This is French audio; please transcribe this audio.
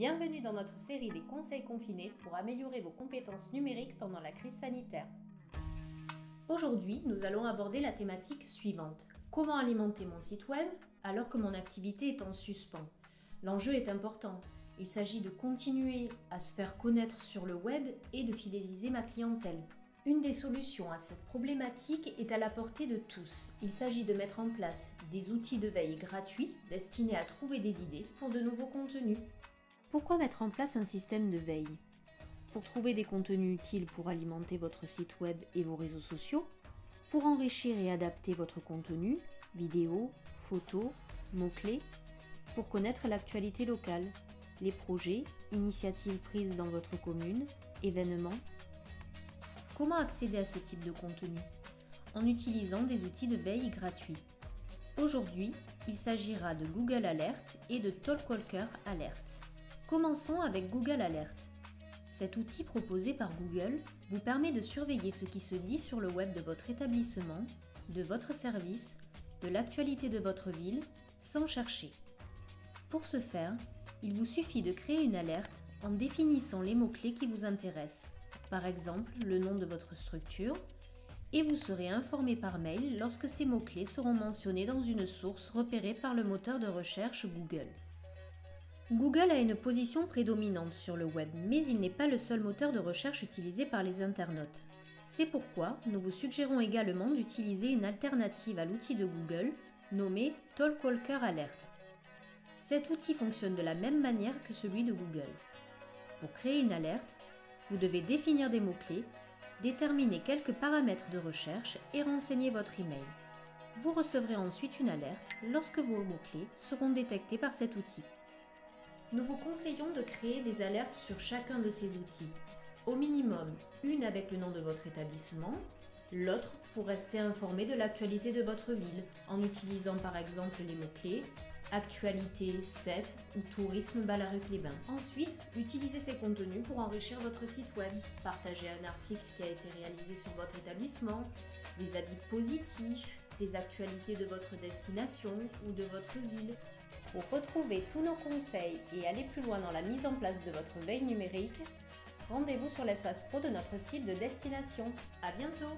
Bienvenue dans notre série des conseils confinés pour améliorer vos compétences numériques pendant la crise sanitaire. Aujourd'hui, nous allons aborder la thématique suivante. Comment alimenter mon site web alors que mon activité est en suspens? L'enjeu est important. Il s'agit de continuer à se faire connaître sur le web et de fidéliser ma clientèle. Une des solutions à cette problématique est à la portée de tous. Il s'agit de mettre en place des outils de veille gratuits destinés à trouver des idées pour de nouveaux contenus. Pourquoi mettre en place un système de veille? Pour trouver des contenus utiles pour alimenter votre site web et vos réseaux sociaux, pour enrichir et adapter votre contenu, vidéos, photos, mots-clés, pour connaître l'actualité locale, les projets, initiatives prises dans votre commune, événements. Comment accéder à ce type de contenu? En utilisant des outils de veille gratuits. Aujourd'hui, il s'agira de Google Alert et de Talkwalker Alert. Commençons avec Google Alert. Cet outil proposé par Google vous permet de surveiller ce qui se dit sur le web de votre établissement, de votre service, de l'actualité de votre ville, sans chercher. Pour ce faire, il vous suffit de créer une alerte en définissant les mots-clés qui vous intéressent, par exemple le nom de votre structure, et vous serez informé par mail lorsque ces mots-clés seront mentionnés dans une source repérée par le moteur de recherche Google. Google a une position prédominante sur le web, mais il n'est pas le seul moteur de recherche utilisé par les internautes. C'est pourquoi nous vous suggérons également d'utiliser une alternative à l'outil de Google nommé Talkwalker Alert. Cet outil fonctionne de la même manière que celui de Google. Pour créer une alerte, vous devez définir des mots-clés, déterminer quelques paramètres de recherche et renseigner votre email. Vous recevrez ensuite une alerte lorsque vos mots-clés seront détectés par cet outil. Nous vous conseillons de créer des alertes sur chacun de ces outils. Au minimum, une avec le nom de votre établissement, l'autre pour rester informé de l'actualité de votre ville, en utilisant par exemple les mots-clés Actualité 7 ou Tourisme Ballaruc-les-Bains. Ensuite, utilisez ces contenus pour enrichir votre site web. Partagez un article qui a été réalisé sur votre établissement, des avis positifs, des actualités de votre destination ou de votre ville. Pour retrouver tous nos conseils et aller plus loin dans la mise en place de votre veille numérique, rendez-vous sur l'espace pro de notre site de destination. À bientôt!